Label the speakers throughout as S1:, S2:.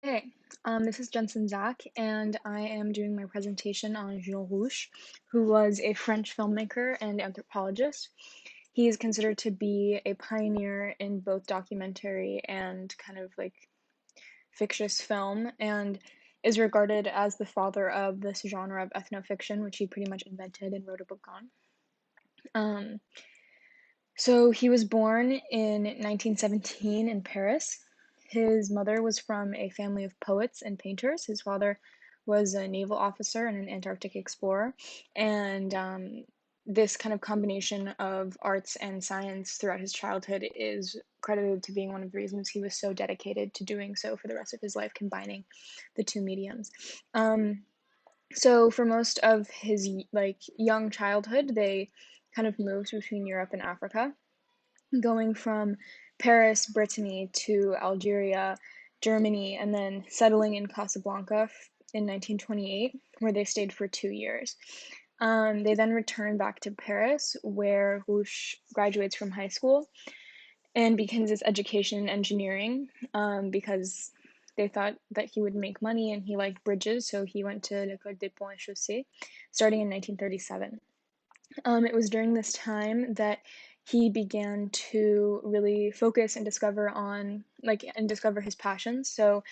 S1: Hey, this is Jensen Zack, and I am doing my presentation on Rouch, who was a French filmmaker and anthropologist. He is considered to be a pioneer in both documentary and kind of like fictitious film, and is regarded as the father of this genre of ethnofiction, which he pretty much invented and wrote a book on. Um, so he was born in 1917 in Paris. His mother was from a family of poets and painters. His father was a naval officer and an Antarctic explorer. And this kind of combination of arts and science throughout his childhood is credited to being one of the reasons he was so dedicated to doing so for the rest of his life, combining the two mediums. So for most of his young childhood, they kind of moved between Europe and Africa, going from Paris, Brittany to Algeria, Germany, and then settling in Casablanca in 1928, where they stayed for 2 years. They then returned back to Paris, where Rouch graduates from high school and begins his education in engineering, because they thought that he would make money and he liked bridges, so he went to l'École des Ponts et Chaussées, starting in 1937. It was during this time that he began to really focus and discover his passions. So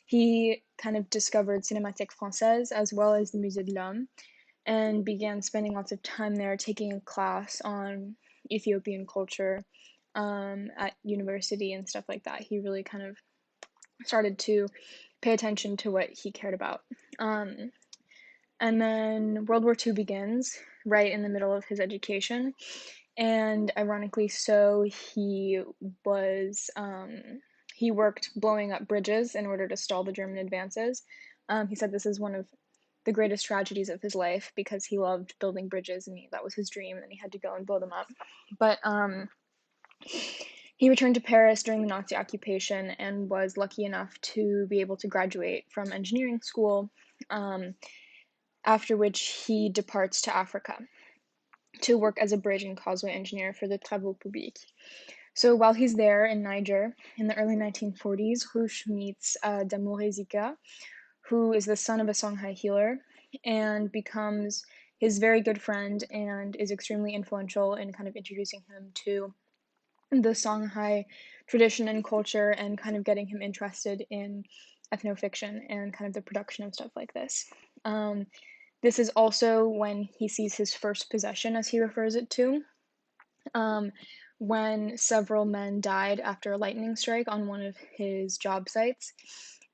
S1: he kind of discovered Cinémathèque Française as well as the Musée de l'Homme, and began spending lots of time there taking a class on Ethiopian culture at university and stuff like that. He really kind of started to pay attention to what he cared about. And then World War II begins right in the middle of his education. And ironically, so was he worked blowing up bridges in order to stall the German advances. He said this is one of the greatest tragedies of his life because he loved building bridges and that was his dream, and he had to go and blow them up. But he returned to Paris during the Nazi occupation and was lucky enough to be able to graduate from engineering school. After which he departs to Africa to work as a bridge and causeway engineer for the Travaux Publics. So while he's there in Niger in the early 1940s, Rouch meets Damouré Zika, who is the son of a Songhai healer and becomes his very good friend and is extremely influential in kind of introducing him to the Songhai tradition and culture and kind of getting him interested in ethnofiction and kind of the production of stuff like this. This is also when he sees his first possession, as he refers it to, when several men died after a lightning strike on one of his job sites.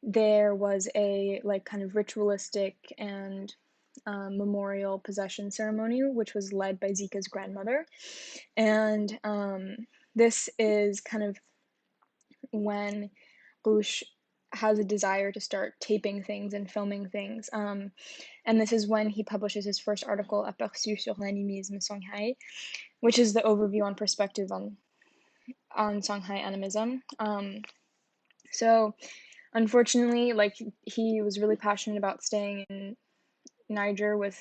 S1: There was a kind of ritualistic and memorial possession ceremony, which was led by Zika's grandmother. And this is kind of when Rouch has a desire to start taping things and filming things. And this is when he publishes his first article, Aperçu sur l'animisme Songhai, which is the overview on perspective on Songhai animism. So unfortunately, he was really passionate about staying in Niger with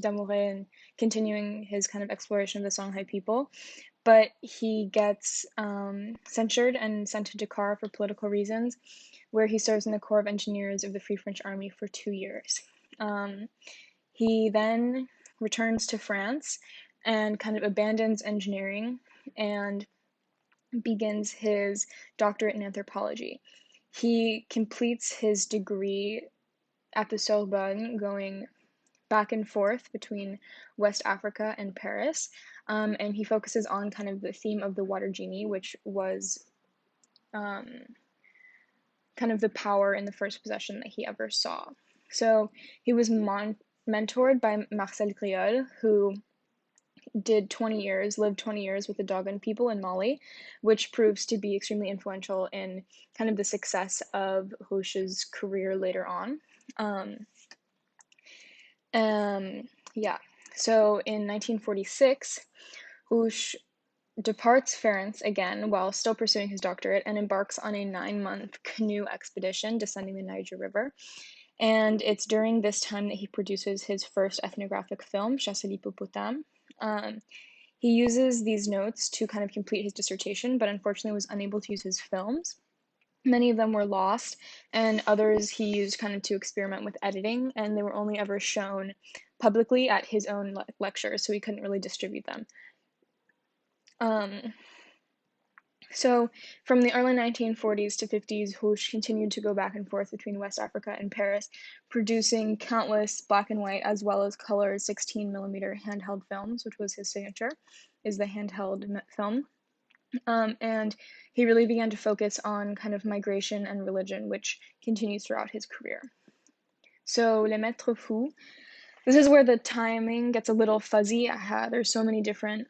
S1: Damouré and continuing his kind of exploration of the Songhai people, but he gets censured and sent to Dakar for political reasons, where he serves in the Corps of Engineers of the Free French Army for 2 years. He then returns to France and kind of abandons engineering and begins his doctorate in anthropology. He completes his degree at the Sorbonne, going back and forth between West Africa and Paris, and he focuses on kind of the theme of the water genie, which was kind of the power in the first possession that he ever saw. So he was mentored by Marcel Griol, who lived 20 years with the Dogon people in Mali, which proves to be extremely influential in kind of the success of Rouch's career later on. Yeah, so in 1946, Rouch departs France again while still pursuing his doctorate and embarks on a 9-month canoe expedition descending the Niger River. And it's during this time that he produces his first ethnographic film, Chasse l'hippopotame. He uses these notes to kind of complete his dissertation, but unfortunately was unable to use his films. Many of them were lost, and others he used kind of to experiment with editing, and they were only ever shown publicly at his own lectures, so he couldn't really distribute them. Um, So, from the early 1940s to 50s, Rouch continued to go back and forth between West Africa and Paris, producing countless black and white as well as color 16 millimeter handheld films, which was his signature, is the handheld film. And he really began to focus on kind of migration and religion, which continues throughout his career. So, Les Maîtres Fous, this is where the timing gets a little fuzzy. There's so many different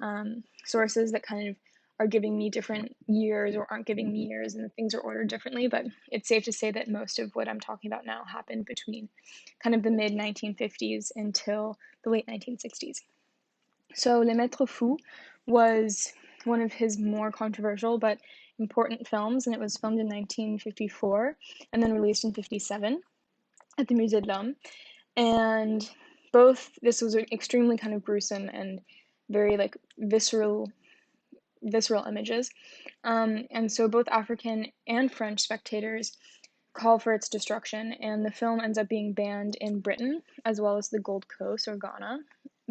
S1: sources that kind of are giving me different years or aren't giving me years, and things are ordered differently. But it's safe to say that most of what I'm talking about now happened between kind of the mid 1950s until the late 1960s. So Les Maîtres Fous was one of his more controversial but important films, and it was filmed in 1954 and then released in 57 at the Musée de l'Homme. And this was extremely kind of gruesome and very like visceral images. And so both African and French spectators call for its destruction, and the film ends up being banned in Britain as well as the Gold Coast or Ghana.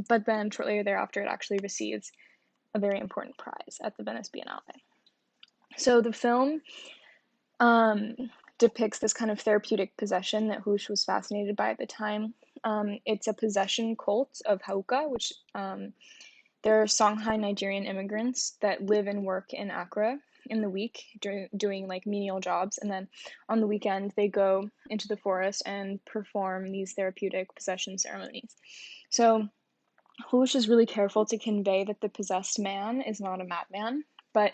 S1: But then shortly thereafter, it actually receives a very important prize at the Venice Biennale. So the film um, depicts this kind of therapeutic possession that Rouch was fascinated by at the time. It's a possession cult of Hauka, which they're Songhai Nigerian immigrants that live and work in Accra in the week, doing like menial jobs, and then on the weekend they go into the forest and perform these therapeutic possession ceremonies. So Rouch is really careful to convey that the possessed man is not a madman, but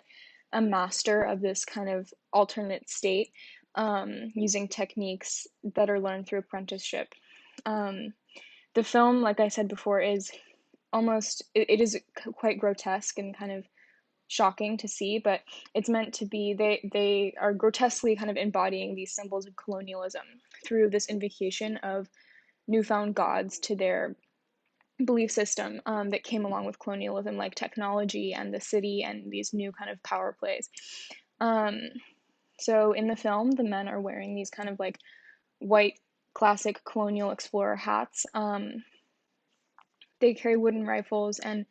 S1: a master of this kind of alternate state, using techniques that are learned through apprenticeship. Um, the film, like I said before, is it is quite grotesque and kind of shocking to see, but it's meant to be, they are grotesquely kind of embodying these symbols of colonialism through this invocation of newfound gods to their belief system, that came along with colonialism, like technology and the city and these new kind of power plays. Um, so in the film, the men are wearing these kind of like white classic colonial explorer hats. They carry wooden rifles and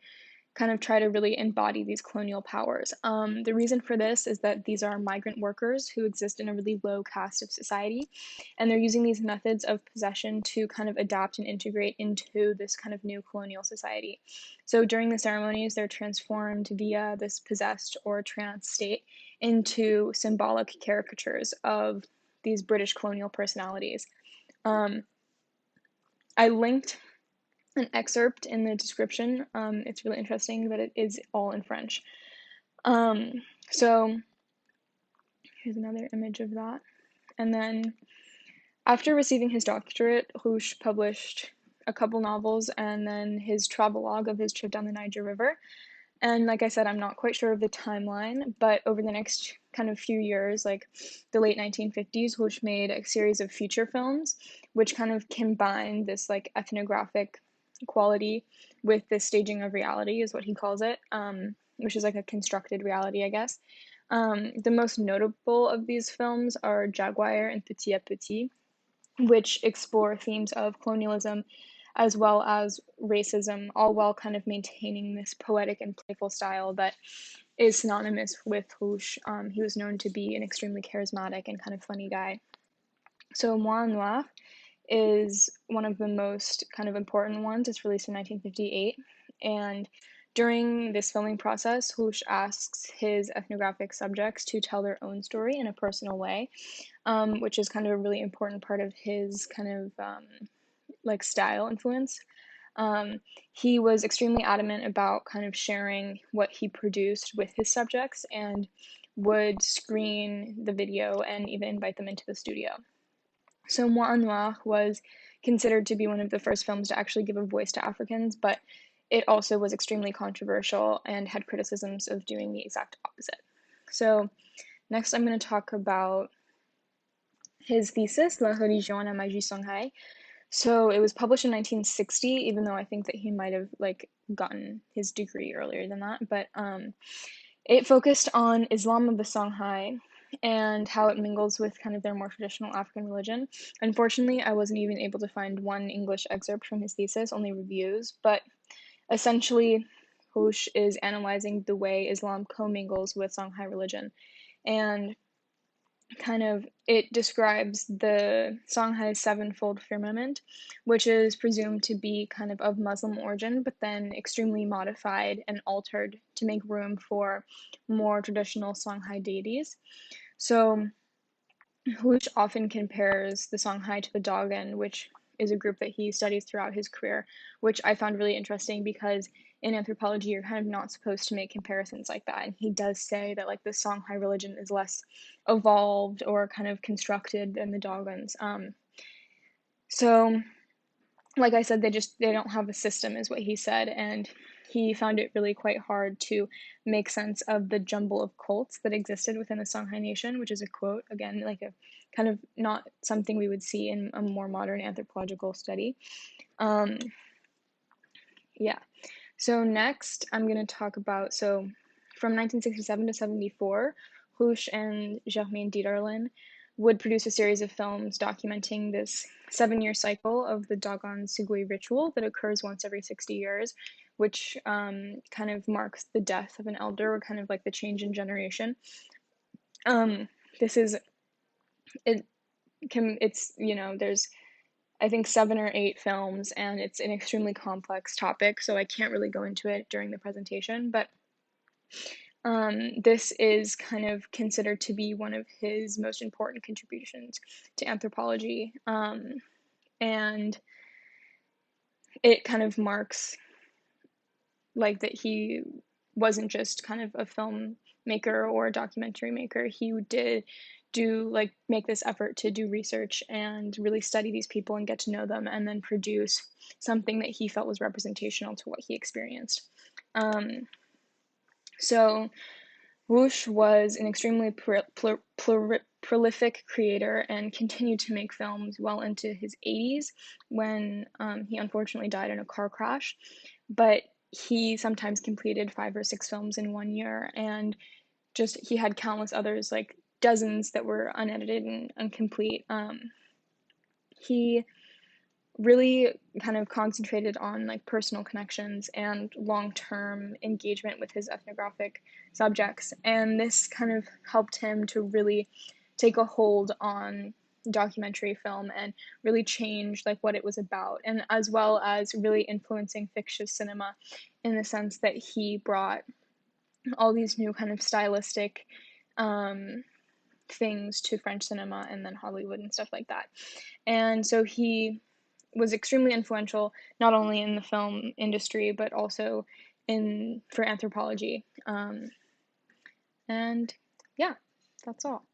S1: kind of try to really embody these colonial powers. The reason for this is that these are migrant workers who exist in a really low caste of society, and they're using these methods of possession to kind of adapt and integrate into this kind of new colonial society. So during the ceremonies, they're transformed via this possessed or trance state into symbolic caricatures of these British colonial personalities. Um, I linked an excerpt in the description. It's really interesting, but it is all in French. So here's another image of that. And then after receiving his doctorate, Rouch published a couple novels and then his travelogue of his trip down the Niger River. And like I said, I'm not quite sure of the timeline, but over the next kind of few years, like the late 1950s, Rouch made a series of feature films, which kind of combine this like ethnographic quality with the staging of reality, is what he calls it, which is like a constructed reality, I guess. The most notable of these films are Jaguar and Petit à Petit, which explore themes of colonialism as well as racism, all while kind of maintaining this poetic and playful style that is synonymous with Rouch. He was known to be an extremely charismatic and kind of funny guy. So Moi Noir is one of the most kind of important ones. It's released in 1958, and during this filming process, Rouch asks his ethnographic subjects to tell their own story in a personal way, which is kind of a really important part of his kind of like style influence. He was extremely adamant about kind of sharing what he produced with his subjects and would screen the video and even invite them into the studio. So Moi Noir was considered to be one of the first films to actually give a voice to Africans, but it also was extremely controversial and had criticisms of doing the exact opposite. So next I'm going to talk about his thesis, La religion et la magie Songhai. So it was published in 1960, even though I think that he might have like gotten his degree earlier than that. But it focused on Islam of the Songhai, and how it mingles with kind of their more traditional African religion. Unfortunately, I wasn't even able to find one English excerpt from his thesis, only reviews, but essentially, Rouch is analyzing the way Islam commingles with Songhai religion, and kind of it describes the Songhai sevenfold firmament, which is presumed to be kind of Muslim origin, but then extremely modified and altered to make room for more traditional Songhai deities. So Rouch often compares the Songhai to the Dogon, which is a group that he studies throughout his career, which I found really interesting because in anthropology you're kind of not supposed to make comparisons like that. And he does say that like the Songhai religion is less evolved or kind of constructed than the Dogons. So like I said, they don't have a system, is what he said, and he found it really quite hard to make sense of the jumble of cults that existed within the Songhai nation, which is a quote, again, like a kind of not something we would see in a more modern anthropological study. Um, yeah. So next, I'm going to talk about, so from 1967 to 74, Rouch and Germaine Dieterlen would produce a series of films documenting this 7-year cycle of the Dogon Sugui ritual that occurs once every 60 years, which kind of marks the death of an elder, or kind of like the change in generation. This is, it's, there's I think 7 or 8 films, and it's an extremely complex topic, so I can't really go into it during the presentation, but this is kind of considered to be one of his most important contributions to anthropology, and it kind of marks like that he wasn't just kind of a filmmaker or a documentary maker. He did do like make this effort to do research and really study these people and get to know them, and then produce something that he felt was representational to what he experienced. So Rouch was an extremely prolific creator and continued to make films well into his 80s when he unfortunately died in a car crash. But he sometimes completed 5 or 6 films in one year, and just he had countless others, like dozens that were unedited and incomplete. He really kind of concentrated on like personal connections and long-term engagement with his ethnographic subjects, and this kind of helped him to really take a hold on documentary film and really change like what it was about, and as well as really influencing fictitious cinema in the sense that he brought all these new kind of stylistic things to French cinema and then Hollywood and stuff like that. And so he was extremely influential not only in the film industry but also in for anthropology. And yeah, that's all.